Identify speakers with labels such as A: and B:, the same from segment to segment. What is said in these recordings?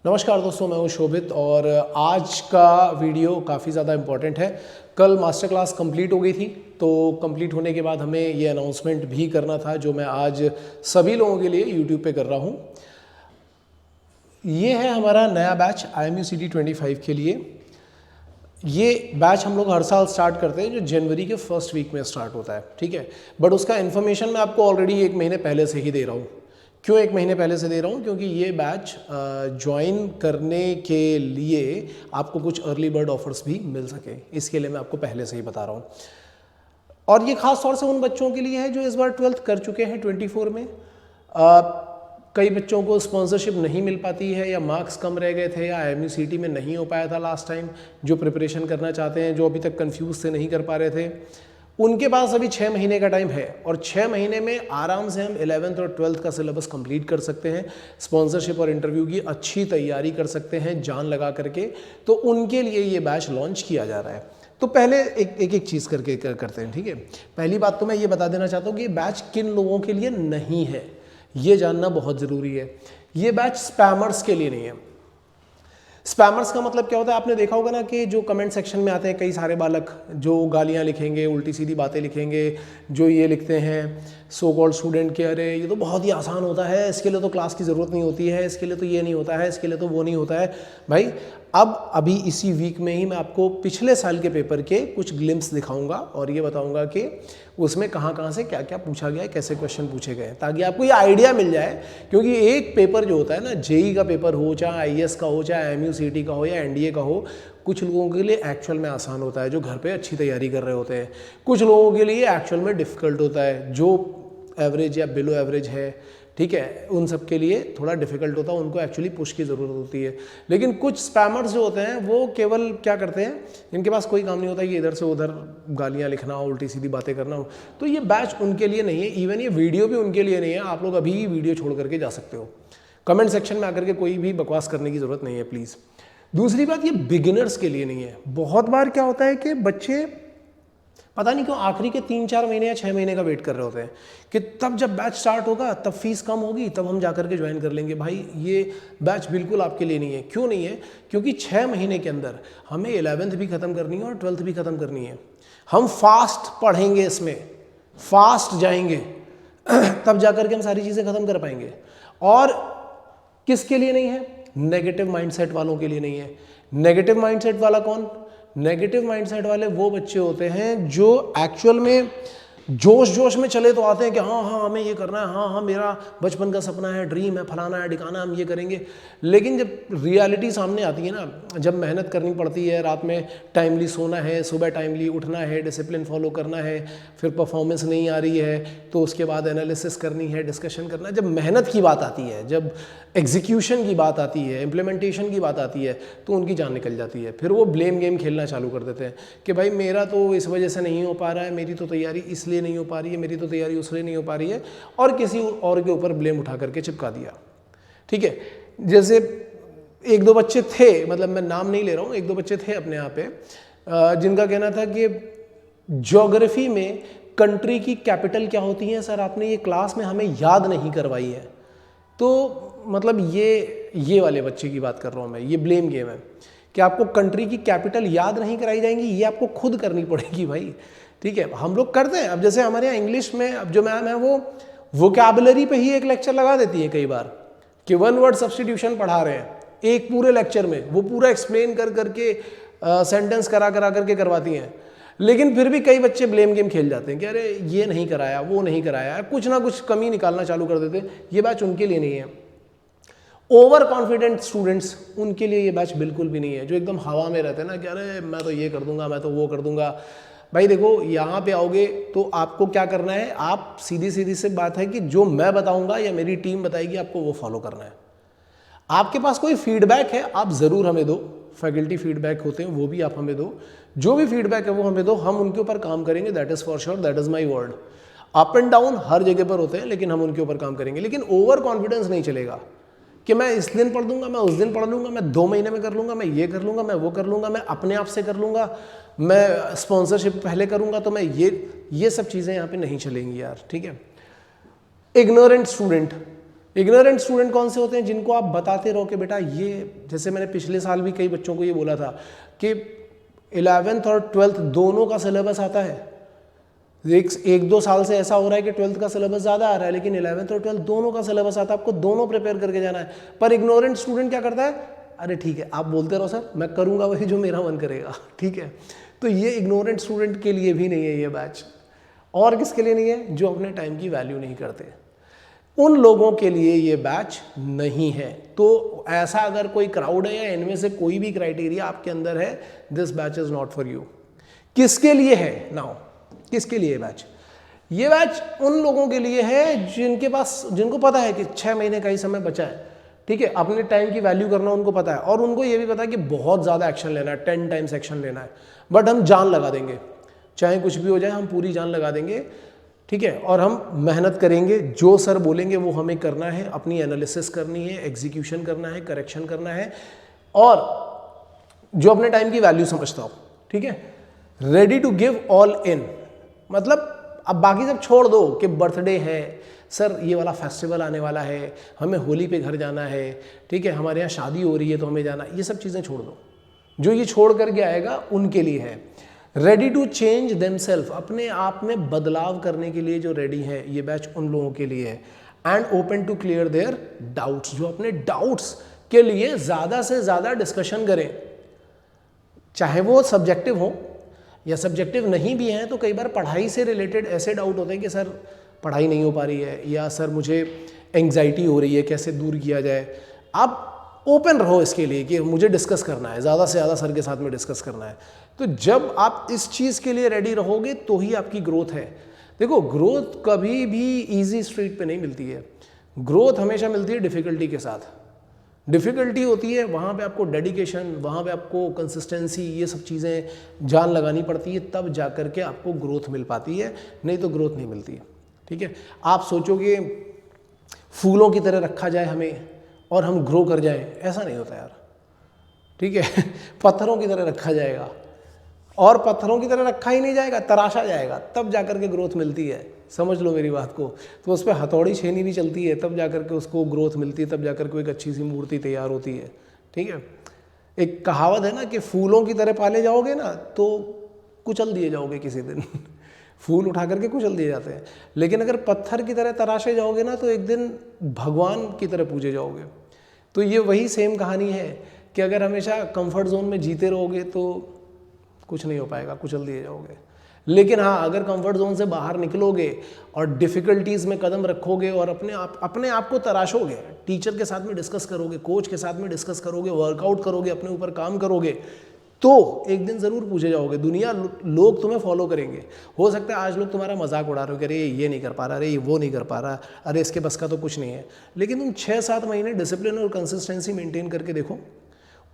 A: नमस्कार दोस्तों, मैं हूं शोभित और आज का वीडियो काफ़ी ज़्यादा इम्पॉर्टेंट है। कल मास्टर क्लास कंप्लीट हो गई थी, तो कंप्लीट होने के बाद हमें ये अनाउंसमेंट भी करना था जो मैं आज सभी लोगों के लिए यूट्यूब पे कर रहा हूं। ये है हमारा नया बैच IMU CT 25 के लिए। ये बैच हम लोग हर साल स्टार्ट करते हैं जो जनवरी के फर्स्ट वीक में स्टार्ट होता है, ठीक है। बट उसका इन्फॉर्मेशन मैं आपको ऑलरेडी 1 महीने पहले से ही दे रहा हूँ। क्यों 1 महीने पहले से दे रहा हूँ? क्योंकि ये बैच ज्वाइन करने के लिए आपको कुछ अर्ली बर्ड ऑफर्स भी मिल सके, इसके लिए मैं आपको पहले से ही बता रहा हूँ। और ये खास तौर से उन बच्चों के लिए है जो इस बार 12th कर चुके हैं 24 में। कई बच्चों को स्पॉन्सरशिप नहीं मिल पाती है या मार्क्स कम रह गए थे या IMU CT में नहीं हो पाया था लास्ट टाइम, जो प्रिपरेशन करना चाहते हैं, जो अभी तक कंफ्यूज से नहीं कर पा रहे थे, उनके पास अभी 6 महीने का टाइम है और 6 महीने में आराम से हम 11th और 12th का सिलेबस कंप्लीट कर सकते हैं। स्पॉन्सरशिप और इंटरव्यू की अच्छी तैयारी कर सकते हैं जान लगा करके। तो उनके लिए ये बैच लॉन्च किया जा रहा है। तो पहले एक चीज़ करके करते हैं, ठीक है। पहली बात तो मैं ये बता देना चाहता हूँ कि ये बैच किन लोगों के लिए नहीं है, ये जानना बहुत ज़रूरी है। ये बैच स्पैमर्स के लिए नहीं है। स्पैमर्स का मतलब क्या होता है? आपने देखा होगा ना कि जो कमेंट सेक्शन में आते हैं कई सारे बालक जो गालियाँ लिखेंगे, उल्टी सीधी बातें लिखेंगे, जो ये लिखते हैं सो कॉल्ड स्टूडेंट के, अरे ये तो बहुत ही आसान होता है, इसके लिए तो क्लास की ज़रूरत नहीं होती है, इसके लिए तो ये नहीं होता है, इसके लिए तो वो नहीं होता है। भाई अब अभी इसी वीक में ही मैं आपको पिछले साल के पेपर के कुछ ग्लिम्स दिखाऊंगा और ये बताऊंगा कि उसमें कहाँ से क्या क्या पूछा गया है, कैसे क्वेश्चन पूछे गए, ताकि आपको ये आइडिया मिल जाए। क्योंकि एक पेपर जो होता है ना, जेई का पेपर हो, चाहे IAS का हो, चाहे IMU CT का हो या NDA का हो, कुछ लोगों के लिए एक्चुअल में आसान होता है जो घर पे अच्छी तैयारी कर रहे होते हैं। कुछ लोगों के लिए एक्चुअल में डिफ़िकल्ट होता है, जो एवरेज या बिलो एवरेज है, ठीक है, उन सब के लिए थोड़ा डिफिकल्ट होता है, उनको एक्चुअली पुश की ज़रूरत होती है। लेकिन कुछ स्पैमर्स जो होते हैं वो केवल क्या करते हैं, इनके पास कोई काम नहीं होता कि इधर से उधर गालियाँ लिखना हो, उल्टी सीधी बातें करना हो। तो ये बैच उनके लिए नहीं है, इवन ये वीडियो भी उनके लिए नहीं है। आप लोग अभी वीडियो छोड़ करके जा सकते हो। कमेंट सेक्शन में आकर के कोई भी बकवास करने की ज़रूरत नहीं है प्लीज़। दूसरी बात, ये बिगिनर्स के लिए नहीं है। बहुत बार क्या होता है कि बच्चे पता नहीं क्यों आखिरी के 3-4 महीने या 6 महीने का वेट कर रहे होते हैं कि तब जब बैच स्टार्ट होगा, तब फीस कम होगी, तब हम जाकर के ज्वाइन कर लेंगे। भाई ये बैच बिल्कुल आपके लिए नहीं है। क्यों नहीं है? क्योंकि 6 महीने के अंदर हमें 11th भी ख़त्म करनी है और 12th भी ख़त्म करनी है। हम फास्ट पढ़ेंगे, इसमें फास्ट जाएंगे तब जाकर के हम सारी चीज़ें ख़त्म कर पाएंगे। और किसके लिए नहीं है? नेगेटिव माइंडसेट वालों के लिए नहीं है। नेगेटिव माइंडसेट वाला कौन? नेगेटिव माइंडसेट वाले वो बच्चे होते हैं जो एक्चुअल में जोश में चले तो आते हैं कि हाँ हमें ये करना है, हाँ मेरा बचपन का सपना है, ड्रीम है, फलाना है, ठिकाना, हम ये करेंगे। लेकिन जब रियलिटी सामने आती है ना, जब मेहनत करनी पड़ती है, रात में टाइमली सोना है, सुबह टाइमली उठना है, डिसिप्लिन फॉलो करना है, फिर परफॉर्मेंस नहीं आ रही है तो उसके बाद एनालिसिस करनी है, डिस्कशन करना है। जब मेहनत की बात आती है, जब एग्जीक्यूशन की बात आती है, इम्प्लीमेंटेशन की बात आती है, तो उनकी जान निकल जाती है। फिर वो ब्लेम गेम खेलना चालू कर देते हैं कि भाई मेरा तो इस वजह से नहीं हो पा रहा है, मेरी तो तैयारी इसलिए नहीं हो पा रही है, मेरी तो तैयारी उसलिए नहीं हो पा रही है, और किसी और के ऊपर ब्लेम उठा करके चिपका दिया, ठीक है। जैसे 1-2 बच्चे थे, मतलब मैं नाम नहीं ले रहा हूँ, 1-2 बच्चे थे अपने यहाँ पे जिनका कहना था कि ज्योग्राफी में कंट्री की कैपिटल क्या होती है सर, आपने ये क्लास में हमें याद नहीं करवाई है। तो मतलब ये वाले बच्चे की बात कर रहा हूँ मैं। ये ब्लेम गेम है कि आपको कंट्री की कैपिटल याद नहीं कराई जाएंगी, ये आपको खुद करनी पड़ेगी भाई, ठीक है। हम लोग करते हैं। अब जैसे हमारे यहाँ इंग्लिश में अब जो मैम है वो वोकैबुलरी पे ही एक लेक्चर लगा देती है कई बार कि 1 वर्ड सब्स्टिट्यूशन पढ़ा रहे हैं एक पूरे लेक्चर में, वो पूरा एक्सप्लेन कर करके सेंटेंस करा करके करवाती हैं। लेकिन फिर भी कई बच्चे ब्लेम गेम खेल जाते हैं कि अरे ये नहीं कराया, वो नहीं कराया, कुछ ना कुछ कमी निकालना चालू कर देते हैं। ये बैच उनके लिए नहीं है। ओवर कॉन्फिडेंट स्टूडेंट्स, उनके लिए ये बैच बिल्कुल भी नहीं है। जो एकदम हवा में रहते हैं ना कि अरे मैं तो ये कर दूंगा, मैं तो वो कर दूंगा। भाई देखो, यहाँ पे आओगे तो आपको क्या करना है, आप सीधी से बात है कि जो मैं बताऊंगा या मेरी टीम बताएगी आपको वो फॉलो करना है। आपके पास कोई फीडबैक है आप ज़रूर हमें दो, फैकल्टी फीडबैक होते हैं वो भी आप हमें दो, जो भी फीडबैक है वो हमें दो, हम उनके ऊपर काम करेंगे। That is for sure, that is my word. Up and down हर जगह पर होते हैं, लेकिन हम उनके ऊपर काम करेंगे। लेकिन ओवर कॉन्फिडेंस नहीं चलेगा कि मैं इस दिन पढ़ दूंगा, मैं उस दिन पढ़ लूँगा, मैं 2 महीने में कर लूँगा, मैं ये कर लूँगा, मैं वो कर लूँगा, मैं अपने आप से कर लूँगा, मैं स्पॉन्सरशिप पहले करूँगा, तो मैं ये सब चीज़ें यहाँ पे नहीं चलेंगी यार, ठीक है। इग्नोरेंट स्टूडेंट, इग्नोरेंट स्टूडेंट कौन से होते हैं? जिनको आप बताते रहो कि बेटा ये, जैसे मैंने पिछले साल भी कई बच्चों को ये बोला था कि 11th और 12th दोनों का सिलेबस आता है। एक दो साल से ऐसा हो रहा है कि 12th का सिलेबस ज़्यादा आ रहा है, लेकिन 11th और 12th दोनों का सिलेबस आता है, आपको दोनों प्रिपेयर करके जाना है। पर इग्नोरेंट स्टूडेंट क्या करता है? अरे ठीक है, आप बोलते रहो सर, मैं करूँगा वही जो मेरा मन करेगा, ठीक है। तो ये इग्नोरेंट स्टूडेंट के लिए भी नहीं है ये बैच। और किसके लिए नहीं है? जो अपने टाइम की वैल्यू नहीं करते, उन लोगों के लिए ये बैच नहीं है। तो ऐसा अगर कोई क्राउड है या इनमें से कोई भी क्राइटेरिया आपके अंदर है, this batch is not for you. किसके लिए है नाउ? किसके लिए बैच? ये बैच उन लोगों के लिए है जिनको पता है कि 6 महीने का ही समय बचा है, ठीक है, अपने टाइम की वैल्यू करना उनको पता है, और उनको ये भी पता है कि बहुत ज़्यादा एक्शन लेना है, 10 टाइम्स एक्शन लेना है, बट हम जान लगा देंगे, चाहे कुछ भी हो जाए हम पूरी जान लगा देंगे, ठीक है। और हम मेहनत करेंगे, जो सर बोलेंगे वो हमें करना है, अपनी एनालिसिस करनी है, एग्जीक्यूशन करना है, करेक्शन करना है, और जो अपने टाइम की वैल्यू समझता हो, ठीक है, ready to give all in. मतलब अब बाकी सब छोड़ दो कि बर्थडे है सर, ये वाला फेस्टिवल आने वाला है, हमें होली पे घर जाना है, ठीक है, हमारे यहाँ शादी हो रही है तो हमें जाना, ये सब चीज़ें छोड़ दो। जो ये छोड़ करके आएगा उनके लिए है। रेडी टू चेंज देमसेल्फ, अपने आप में बदलाव करने के लिए जो रेडी है, ये बैच उन लोगों के लिए है। And open to clear their doubts, जो अपने डाउट्स के लिए ज़्यादा से ज़्यादा डिस्कशन करें, चाहे वो सब्जेक्टिव हो या सब्जेक्टिव नहीं भी हैं। तो कई बार पढ़ाई से रिलेटेड ऐसे डाउट होते हैं कि सर पढ़ाई नहीं हो पा रही है, या सर मुझे एंग्जाइटी हो रही है, कैसे दूर किया जाए। आप ओपन रहो इसके लिए कि मुझे डिस्कस करना है, ज़्यादा से ज़्यादा सर के साथ में डिस्कस करना है। तो जब आप इस चीज़ के लिए रेडी रहोगे तो ही आपकी ग्रोथ है। देखो, ग्रोथ कभी भी इजी स्ट्रीट पे नहीं मिलती है, ग्रोथ हमेशा मिलती है डिफ़िकल्टी के साथ। डिफ़िकल्टी होती है वहाँ पे आपको डेडिकेशन, वहाँ पे आपको कंसिस्टेंसी, ये सब चीज़ें जान लगानी पड़ती है, तब जा कर के आपको ग्रोथ मिल पाती है, नहीं तो ग्रोथ नहीं मिलती है, ठीक है। आप सोचोगे फूलों की तरह रखा जाए हमें और हम ग्रो कर जाएं, ऐसा नहीं होता यार, ठीक है। पत्थरों की तरह रखा जाएगा, और पत्थरों की तरह रखा ही नहीं जाएगा, तराशा जाएगा, तब जाकर के ग्रोथ मिलती है। समझ लो मेरी बात को। तो उस पर हथौड़ी छेनी भी चलती है, तब जाकर के उसको ग्रोथ मिलती है, तब जाकर के एक अच्छी सी मूर्ति तैयार होती है, ठीक है। एक कहावत है ना कि फूलों की तरह पाले जाओगे ना तो कुचल दिए जाओगे किसी दिन। फूल उठा करके कुचल दिए जाते हैं, लेकिन अगर पत्थर की तरह तराशे जाओगे ना तो एक दिन भगवान की तरह पूजे जाओगे। तो ये वही सेम कहानी है कि अगर हमेशा कंफर्ट जोन में जीते रहोगे तो कुछ नहीं हो पाएगा, कुचल दिए जाओगे। लेकिन हाँ, अगर कंफर्ट जोन से बाहर निकलोगे और डिफ़िकल्टीज़ में कदम रखोगे और अपने आप को तराशोगे, टीचर के साथ में डिस्कस करोगे, कोच के साथ में डिस्कस करोगे, वर्कआउट करोगे, अपने ऊपर काम करोगे, तो एक दिन ज़रूर पूछे जाओगे। दुनिया, लोग तुम्हें फॉलो करेंगे। हो सकता है आज लोग तुम्हारा मजाक उड़ा रहे हो कि अरे ये नहीं कर पा रहा, अरे ये वो नहीं कर पा रहा, अरे इसके बस का तो कुछ नहीं है। लेकिन तुम 6-7 महीने डिसिप्लिन और कंसिस्टेंसी मेंटेन करके देखो,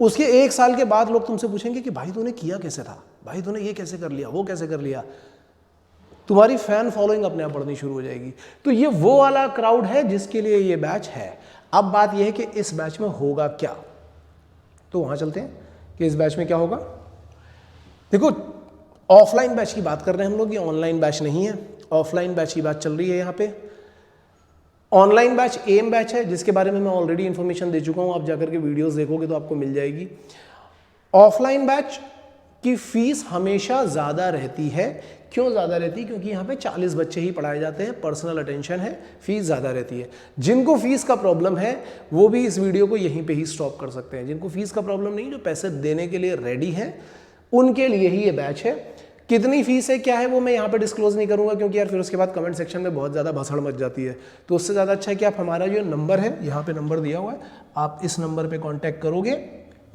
A: उसके 1 साल के बाद लोग तुमसे पूछेंगे कि भाई तूने किया कैसे था, भाई तूने ये कैसे कर लिया, वो कैसे कर लिया। तुम्हारी फैन फॉलोइंग अपने आप बढ़नी शुरू हो जाएगी। तो ये वो वाला क्राउड है जिसके लिए ये बैच है। अब बात यह है कि इस बैच में होगा क्या, तो वहां चलते हैं कि इस बैच में क्या होगा। देखो, ऑफलाइन बैच की बात कर रहे हैं हम लोग, ये ऑनलाइन बैच नहीं है, ऑफलाइन बैच की बात चल रही है यहाँ पे। ऑनलाइन बैच एम बैच है, जिसके बारे में मैं ऑलरेडी इन्फॉर्मेशन दे चुका हूँ, आप जाकर के वीडियोस देखोगे तो आपको मिल जाएगी। ऑफलाइन बैच की फीस हमेशा ज़्यादा रहती है। क्यों ज़्यादा रहती है? क्योंकि यहाँ पे 40 बच्चे ही पढ़ाए जाते हैं, पर्सनल अटेंशन है, फीस ज़्यादा रहती है। जिनको फीस का प्रॉब्लम है वो भी इस वीडियो को यहीं पे ही स्टॉप कर सकते हैं। जिनको फीस का प्रॉब्लम नहीं, जो पैसे देने के लिए रेडी हैं, उनके लिए ही ये बैच है। कितनी फीस है, क्या है, वो मैं यहाँ पे डिस्क्लोज नहीं करूँगा, क्योंकि यार फिर उसके बाद कमेंट सेक्शन में बहुत ज़्यादा भसड़ मच जाती है। तो उससे ज़्यादा अच्छा है कि आप हमारा जो नंबर है, यहाँ पे नंबर दिया हुआ है, आप इस नंबर पे कांटेक्ट करोगे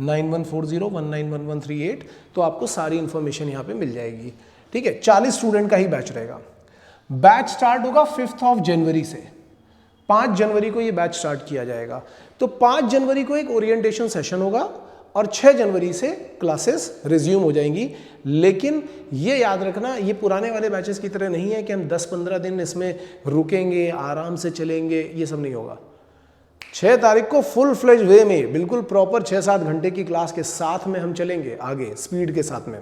A: 9140191138, तो आपको सारी इन्फॉर्मेशन यहाँ पे मिल जाएगी, ठीक है। 40 स्टूडेंट का ही बैच रहेगा। बैच स्टार्ट होगा 5 जनवरी से। 5 जनवरी को ये बैच स्टार्ट किया जाएगा। तो 5 जनवरी को एक ओरिएंटेशन सेशन होगा और 6 जनवरी से क्लासेस रिज्यूम हो जाएंगी। लेकिन ये याद रखना, ये पुराने वाले बैचेस की तरह नहीं है कि हम 10-15 दिन इसमें रुकेंगे, आराम से चलेंगे, ये सब नहीं होगा। 6 तारीख को फुल फ्लेज वे में, बिल्कुल प्रॉपर 6-7 घंटे की क्लास के साथ में हम चलेंगे आगे, स्पीड के साथ में,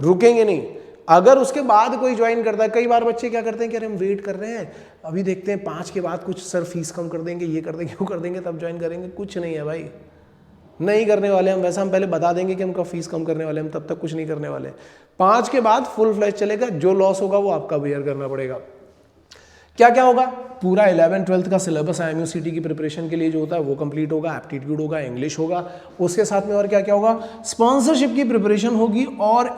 A: रुकेंगे नहीं। अगर उसके बाद कोई ज्वाइन करता है, कई बार बच्चे क्या करते हैं कि अरे हम वेट कर रहे हैं, अभी देखते हैं 5 के बाद कुछ सर फीस कम कर देंगे, ये कर देंगे, वो कर देंगे, तब ज्वाइन करेंगे। कुछ नहीं है भाई, नहीं करने वाले हम। वैसा हम पहले बता देंगे कि हमका फीस कम करने वाले हम, तब तक कुछ नहीं करने वाले। 5 के बाद फुल फ्लैश चलेगा, जो लॉस होगा वो आपका बेयर करना पड़ेगा। क्या क्या होगा? पूरा 11th-12th का सिलेबस IMUCT की प्रिपरेशन के लिए जो होता है वो कंप्लीट होगा, एप्टीट्यूड होगा, इंग्लिश होगा, उसके साथ में और क्या क्या होगा? स्पॉन्सरशिप की प्रिपरेशन होगी और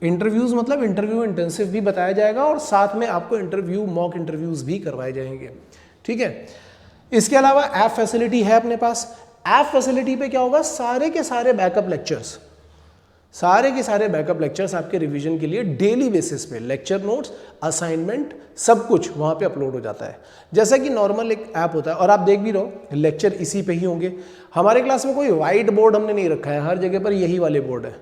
A: इंटरव्यूज मतलब इंटरव्यू इंटेंसिव भी बताया जाएगा और साथ में आपको इंटरव्यू मॉक इंटरव्यूज भी करवाए जाएंगे, ठीक है। इसके अलावा ऐप फैसिलिटी है अपने पास। ऐप फैसिलिटी पे क्या होगा? सारे के सारे बैकअप लेक्चर्स आपके रिवीजन के लिए डेली बेसिस पे, लेक्चर नोट्स, असाइनमेंट, सब कुछ वहाँ पे अपलोड हो जाता है। जैसा कि नॉर्मल एक ऐप होता है, और आप देख भी रहो लेक्चर इसी पे ही होंगे। हमारे क्लास में कोई वाइट बोर्ड हमने नहीं रखा है, हर जगह पर यही वाले बोर्ड है,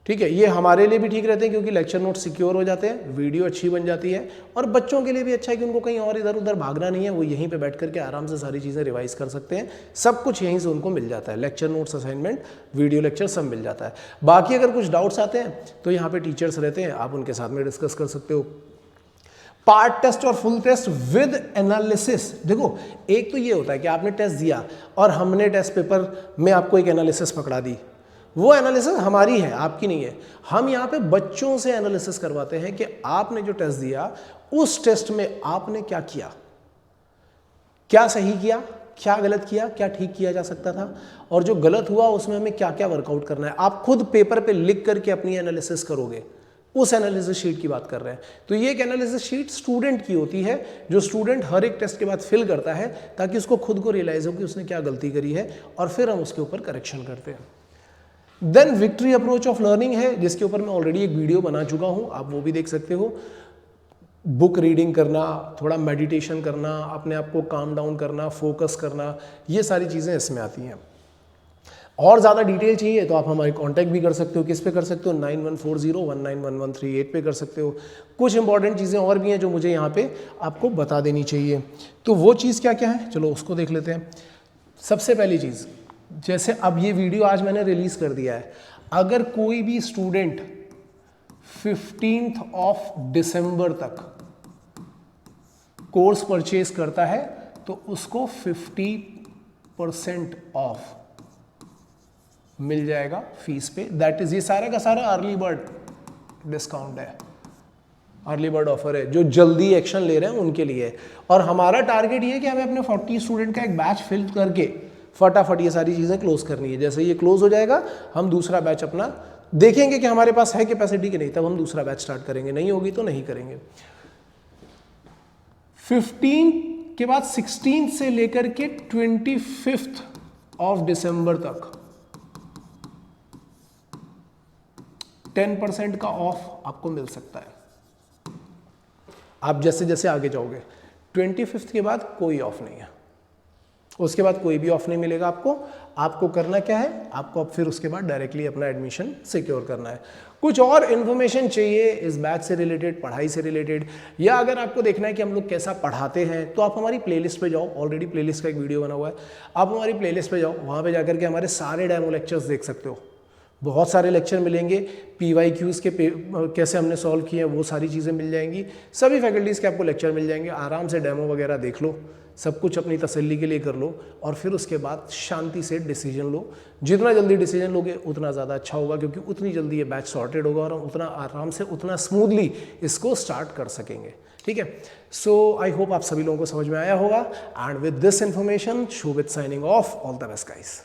A: ठीक है। ये हमारे लिए भी ठीक रहते हैं क्योंकि लेक्चर नोट सिक्योर हो जाते हैं, वीडियो अच्छी बन जाती है, और बच्चों के लिए भी अच्छा है कि उनको कहीं और इधर उधर भागना नहीं है, वो यहीं पे बैठ करके आराम से सारी चीज़ें रिवाइज कर सकते हैं। सब कुछ यहीं से उनको मिल जाता है, lecture notes, assignment, video lecture सब मिल जाता है। बाकी अगर कुछ डाउट्स आते हैं तो यहाँ पे टीचर्स रहते हैं, आप उनके साथ में डिस्कस कर सकते हो। पार्ट टेस्ट और फुल टेस्ट विद एनालिसिस। देखो, एक तो ये होता है कि आपने टेस्ट दिया और हमने टेस्ट पेपर में आपको एक एनालिसिस पकड़ा दी, वो एनालिसिस हमारी है, आपकी नहीं है। हम यहाँ पे बच्चों से एनालिसिस करवाते हैं कि आपने जो टेस्ट दिया उस टेस्ट में आपने क्या किया, क्या सही किया, क्या गलत किया, क्या ठीक किया जा सकता था, और जो गलत हुआ उसमें हमें क्या क्या वर्कआउट करना है। आप खुद पेपर पे लिख करके अपनी एनालिसिस करोगे, उस एनालिसिस शीट की बात कर रहे हैं। तो ये एक एनालिसिस शीट स्टूडेंट की होती है, जो स्टूडेंट हर एक टेस्ट के बाद फिल करता है ताकि उसको खुद को रियलाइज हो कि उसने क्या गलती करी है, और फिर हम उसके ऊपर करेक्शन करते हैं। Then victory approach of learning है, जिसके ऊपर मैं ऑलरेडी एक वीडियो बना चुका हूं, आप वो भी देख सकते हो। बुक रीडिंग करना, थोड़ा मेडिटेशन करना, अपने आप को काम डाउन करना, फोकस करना, ये सारी चीज़ें इसमें आती हैं। और ज़्यादा डिटेल चाहिए तो आप हमारे कांटेक्ट भी कर सकते हो। किस पे कर सकते हो? 9140191138 पे कर सकते हो। कुछ इंपॉर्टेंट चीज़ें और भी हैं जो मुझे यहाँ पे आपको बता देनी चाहिए, तो वो चीज़ क्या क्या है, चलो उसको देख लेते हैं। सबसे पहली चीज़, जैसे अब ये वीडियो आज मैंने रिलीज कर दिया है, अगर कोई भी स्टूडेंट 15 दिसंबर तक कोर्स परचेज करता है तो उसको 50% ऑफ मिल जाएगा फीस पे। दैट इज, ये सारा का सारा अर्ली बर्ड डिस्काउंट है, अर्ली बर्ड ऑफर है, जो जल्दी एक्शन ले रहे हैं उनके लिए। और हमारा टारगेट ये है कि हमें अपने 40 स्टूडेंट का एक बैच फिल करके फटाफट ये सारी चीज़ें क्लोज करनी है। जैसे ये क्लोज हो जाएगा, हम दूसरा बैच अपना देखेंगे कि हमारे पास है कैपेसिटी कि नहीं, तब हम दूसरा बैच स्टार्ट करेंगे, नहीं होगी तो नहीं करेंगे। 15 के बाद 16 से लेकर के 25 दिसंबर तक 10% का ऑफ आपको मिल सकता है। आप जैसे जैसे आगे जाओगे, 25 के बाद कोई ऑफ नहीं है, उसके बाद कोई भी ऑफ नहीं मिलेगा आपको। आपको करना क्या है, आपको अब फिर उसके बाद डायरेक्टली अपना एडमिशन सिक्योर करना है। कुछ और इन्फॉर्मेशन चाहिए इस बैच से रिलेटेड, पढ़ाई से रिलेटेड, या अगर आपको देखना है कि हम लोग कैसा पढ़ाते हैं, तो आप हमारी प्लेलिस्ट पे जाओ। ऑलरेडी प्लेलिस्ट का एक वीडियो बना हुआ है, आप हमारी प्लेलिस्ट पे जाओ, वहाँ पे जाकर के हमारे सारे डेमो लेक्चर्स देख सकते हो। बहुत सारे लेक्चर मिलेंगे, PYQs के कैसे हमने सॉल्व किए हैं वो सारी चीज़ें मिल जाएंगी, सभी फैकल्टीज़ के आपको लेक्चर मिल जाएंगे। आराम से डेमो वगैरह देख लो, सब कुछ अपनी तसल्ली के लिए कर लो, और फिर उसके बाद शांति से डिसीजन लो। जितना जल्दी डिसीजन लोगे उतना ज़्यादा अच्छा होगा, क्योंकि उतनी जल्दी ये बैच सॉर्टेड होगा और हम उतना आराम से, उतना स्मूथली इसको स्टार्ट कर सकेंगे, ठीक है। सो आई होप आप सभी लोगों को समझ में आया होगा। And with this information, Shobhit signing off, all the best guys.